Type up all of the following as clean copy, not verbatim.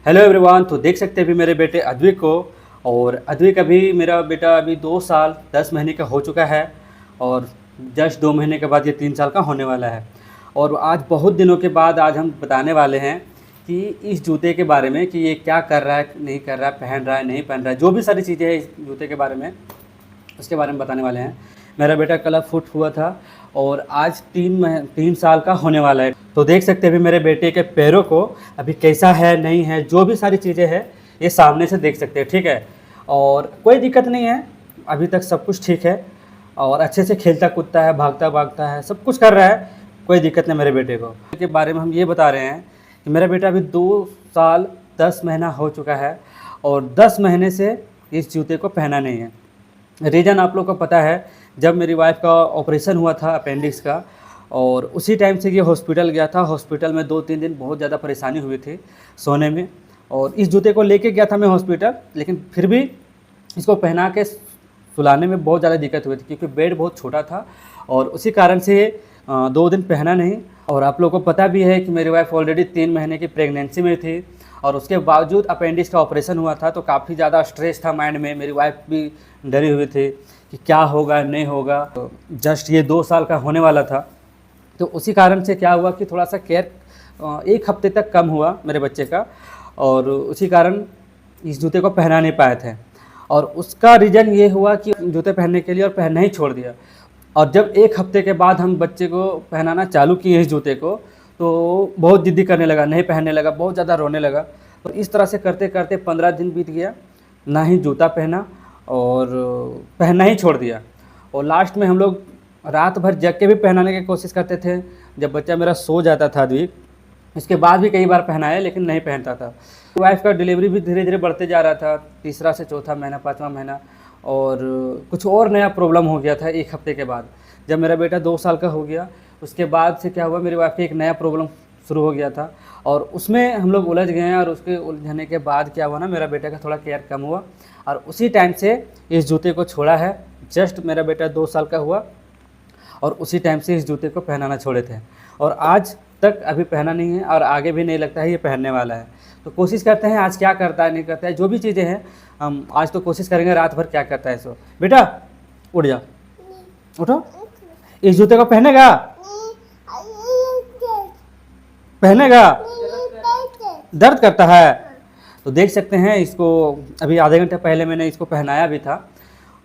Hello everyone. तो देख सकते हैं अभी मेरे बेटे अद्विक को। और अद्विक अभी मेरा बेटा अभी 2 साल 10 महीने का हो चुका है। और जस्ट 2 महीने के बाद ये 3 साल का होने वाला है। और आज बहुत दिनों के बाद आज हम बताने वाले हैं कि इस जूते के बारे में कि ये क्या कर रहा है, नहीं कर रहा है, पहन रहा है, नहीं पहन रहा है, जो भी सारी चीज़ें हैं इस जूते के बारे में, उसके बारे में बताने वाले हैं। मेरा बेटा कल फुट हुआ था और आज 3 साल का होने वाला है। तो देख सकते हैं अभी मेरे बेटे के पैरों को अभी कैसा है, नहीं है, जो भी सारी चीज़ें हैं ये सामने से देख सकते हैं, ठीक है। और कोई दिक्कत नहीं है, अभी तक सब कुछ ठीक है। और अच्छे से खेलता कूदता है, भागता भागता है, सब कुछ कर रहा है, कोई दिक्कत नहीं मेरे बेटे को। के बारे में हम ये बता रहे हैं कि मेरा बेटा अभी 2 साल 10 महीना हो चुका है और 10 महीने से इस जूते को पहना नहीं है। रीज़न आप लोग को पता है, जब मेरी वाइफ का ऑपरेशन हुआ था अपेंडिक्स का, और उसी टाइम से ये हॉस्पिटल गया था। हॉस्पिटल में 2-3 दिन बहुत ज़्यादा परेशानी हुई थी सोने में। और इस जूते को लेके गया था मैं हॉस्पिटल, लेकिन फिर भी इसको पहना के सुलाने में बहुत ज़्यादा दिक्कत हुई थी, क्योंकि बेड बहुत छोटा था और उसी कारण से 2 दिन पहना नहीं। और आप लोगों को पता भी है कि मेरी वाइफ ऑलरेडी 3 महीने की प्रेगनेंसी में थी और उसके बावजूद अपेंडिक्स का ऑपरेशन हुआ था, तो काफ़ी ज़्यादा स्ट्रेस था माइंड में। मेरी वाइफ भी डरी हुई थी कि क्या होगा नहीं होगा। तो जस्ट ये 2 साल का होने वाला था, तो उसी कारण से क्या हुआ कि थोड़ा सा केयर 1 हफ्ते तक कम हुआ मेरे बच्चे का, और उसी कारण इस जूते को पहना नहीं पाए थे। और उसका रीज़न ये हुआ कि जूते पहनने के लिए और पहनना ही छोड़ दिया। और जब 1 हफ्ते के बाद हम बच्चे को पहनाना चालू किए इस जूते को, तो बहुत ज़िद्दी करने लगा, नहीं पहनने लगा, बहुत ज़्यादा रोने लगा। तो इस तरह से करते करते 15 दिन बीत गया, ना ही जूता पहना और पहनना ही छोड़ दिया। और लास्ट में हम लोग रात भर जग के भी पहनाने की कोशिश करते थे, जब बच्चा मेरा सो जाता था अद्विक। इसके बाद भी कई बार पहनाया, लेकिन नहीं पहनता था। वाइफ का डिलीवरी भी धीरे धीरे बढ़ते जा रहा था, तीसरा से चौथा महीना, 5वां महीना, और कुछ और नया प्रॉब्लम हो गया था 1 हफ्ते के बाद। जब मेरा बेटा 2 साल का हो गया, उसके बाद से क्या हुआ, मेरी वाइफ का एक नया प्रॉब्लम शुरू हो गया था और उसमें हम लोग उलझ गए हैं। और उसके उलझने के बाद क्या हुआ ना, मेरा बेटा का थोड़ा केयर कम हुआ और उसी टाइम से इस जूते को छोड़ा है। जस्ट मेरा बेटा 2 साल का हुआ और उसी टाइम से इस जूते को पहनाना छोड़े थे, और आज तक अभी पहना नहीं है और आगे भी नहीं लगता है ये पहनने वाला है। तो कोशिश करते हैं आज क्या करता है, नहीं करता है, जो भी चीज़ें हैं हम आज तो कोशिश करेंगे रात भर क्या करता है। सो बेटा उठ जा, उठो, इस जूते को पहनेगा, पहनेगा, दर्द करता है। तो देख सकते हैं इसको, अभी आधे घंटे पहले मैंने इसको पहनाया भी था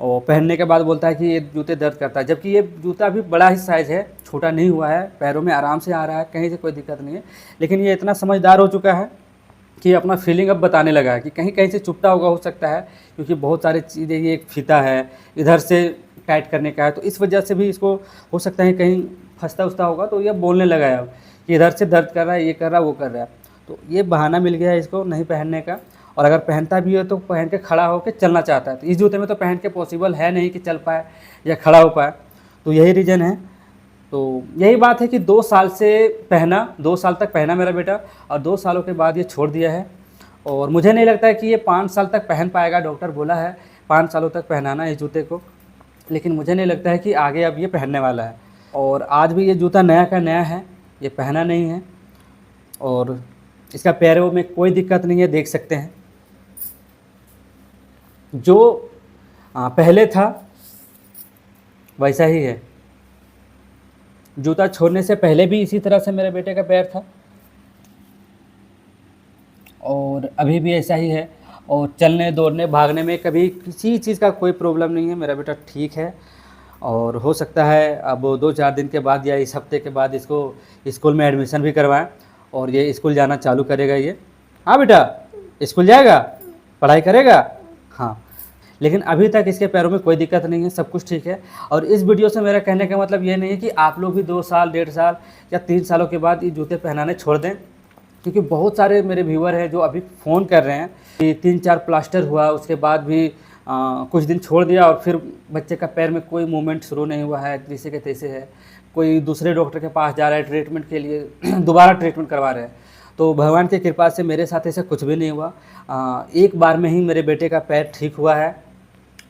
और पहनने के बाद बोलता है कि ये जूते दर्द करता है, जबकि ये जूता अभी बड़ा ही साइज़ है, छोटा नहीं हुआ है, पैरों में आराम से आ रहा है, कहीं से कोई दिक्कत नहीं है। लेकिन ये इतना समझदार हो चुका है कि अपना फीलिंग अब बताने लगा है कि कहीं कहीं से चुभता होगा, हो सकता है, क्योंकि बहुत सारी चीज़ें, ये एक फीता है, इधर से टाइट करने का है, तो इस वजह से भी इसको हो सकता है कहीं फंसता उसता होगा। तो ये बोलने लगा है अब कि इधर से दर्द कर रहा है, ये कर रहा है, वो कर रहा है। तो ये बहाना मिल गया है इसको नहीं पहनने का। और अगर पहनता भी है तो पहन के खड़ा होकर चलना चाहता है। तो इस जूते में तो पहन के पॉसिबल है नहीं कि चल पाए या खड़ा हो पाए, तो यही रीज़न है। तो यही बात है कि 2 साल से पहना, 2 साल तक पहना मेरा बेटा, और 2 सालों के बाद ये छोड़ दिया है। और मुझे नहीं लगता है कि ये 5 साल तक पहन पाएगा। डॉक्टर बोला है 5 सालों तक पहनाना इस जूते को, लेकिन मुझे नहीं लगता है कि आगे अब ये पहनने वाला है। और आज भी ये जूता नया का नया है, ये पहना नहीं है। और इसका पैरों में कोई दिक्कत नहीं है, देख सकते हैं जो पहले था वैसा ही है। जूता छोड़ने से पहले भी इसी तरह से मेरे बेटे का पैर था और अभी भी ऐसा ही है। और चलने दौड़ने भागने में कभी किसी चीज़ का कोई प्रॉब्लम नहीं है, मेरा बेटा ठीक है। और हो सकता है अब 2-4 दिन के बाद या इस हफ्ते के बाद इसको स्कूल में एडमिशन भी करवाएं और ये स्कूल जाना चालू करेगा ये। हाँ बेटा, स्कूल जाएगा, पढ़ाई करेगा, हाँ। लेकिन अभी तक इसके पैरों में कोई दिक्कत नहीं है, सब कुछ ठीक है। और इस वीडियो से मेरा कहने का मतलब ये नहीं है कि आप लोग भी 2 साल, 1.5 साल या 3 सालों के बाद ये जूते पहनाने छोड़ दें, क्योंकि बहुत सारे मेरे व्यूअर हैं जो अभी फ़ोन कर रहे हैं कि 3-4 प्लास्टर हुआ, उसके बाद भी कुछ दिन छोड़ दिया और फिर बच्चे का पैर में कोई मूवमेंट शुरू नहीं हुआ है, जैसे के तैसे है। कोई दूसरे डॉक्टर के पास जा रहा है ट्रीटमेंट के लिए, दोबारा ट्रीटमेंट करवा रहे हैं। तो भगवान की कृपा से मेरे साथ ऐसा कुछ भी नहीं हुआ। एक बार में ही मेरे बेटे का पैर ठीक हुआ है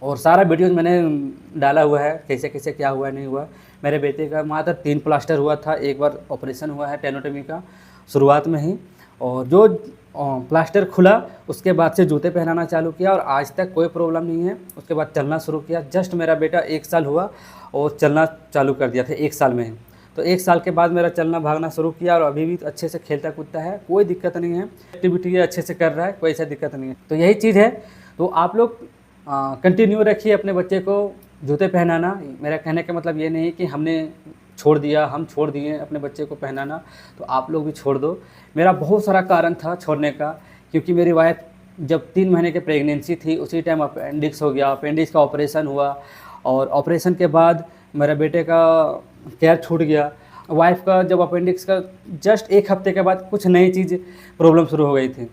और सारा वीडियोज़ मैंने डाला हुआ है, कैसे कैसे क्या हुआ नहीं हुआ। मेरे बेटे का मात्र 3 प्लास्टर हुआ था, एक बार ऑपरेशन हुआ है टेनोटमी का शुरुआत में ही। और जो प्लास्टर खुला, उसके बाद से जूते पहनाना चालू किया और आज तक कोई प्रॉब्लम नहीं है। उसके बाद चलना शुरू किया। जस्ट मेरा बेटा 1 साल हुआ और चलना चालू कर दिया था 1 साल में ही। तो 1 साल के बाद मेरा चलना भागना शुरू किया और अभी भी अच्छे से खेलता कूदता है, कोई दिक्कत नहीं है। एक्टिविटी अच्छे से कर रहा है, कोई ऐसा दिक्कत नहीं है। तो यही चीज़ है। तो आप लोग कंटिन्यू रखिए अपने बच्चे को जूते पहनाना। मेरा कहने का मतलब ये नहीं कि हमने छोड़ दिया, हम छोड़ दिए अपने बच्चे को पहनाना, तो आप लोग भी छोड़ दो। मेरा बहुत सारा कारण था छोड़ने का, क्योंकि मेरी वाइफ जब 3 महीने की प्रेगनेंसी थी उसी टाइम अपेंडिक्स हो गया, अपेंडिक्स का ऑपरेशन हुआ और ऑपरेशन के बाद मेरे बेटे का केयर छूट गया। वाइफ का जब अपेंडिक्स का जस्ट 1 हफ्ते के बाद कुछ नई चीज़ प्रॉब्लम शुरू हो गई थी,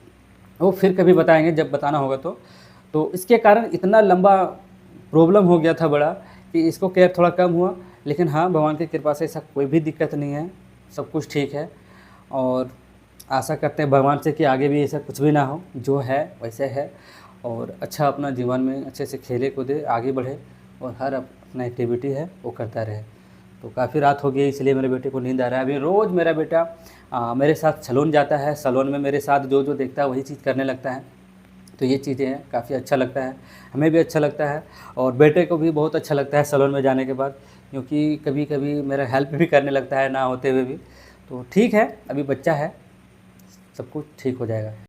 वो फिर कभी बताएंगे जब बताना होगा। तो इसके कारण इतना लंबा प्रॉब्लम हो गया था बड़ा कि इसको केयर थोड़ा कम हुआ। लेकिन हाँ, भगवान की कृपा से ऐसा कोई भी दिक्कत नहीं है, सब कुछ ठीक है। और आशा करते हैं भगवान से कि आगे भी ऐसा कुछ भी ना हो, जो है वैसे है। और अच्छा अपना जीवन में अच्छे से खेले कूदे, आगे बढ़े और हर अपना एक्टिविटी है वो करता रहे। तो काफ़ी रात हो गई, इसलिए मेरे बेटे को नींद आ रहा है। अभी रोज़ मेरा बेटा मेरे साथ सैलून जाता है, सैलून में मेरे साथ जो जो देखता है वही चीज़ करने लगता है। तो ये चीज़ें हैं, काफ़ी अच्छा लगता है, हमें भी अच्छा लगता है और बेटे को भी बहुत अच्छा लगता है सैलून में जाने के बाद, क्योंकि कभी-कभी मेरा हेल्प भी करने लगता है ना होते हुए भी। तो ठीक है, अभी बच्चा है, सब कुछ ठीक हो जाएगा।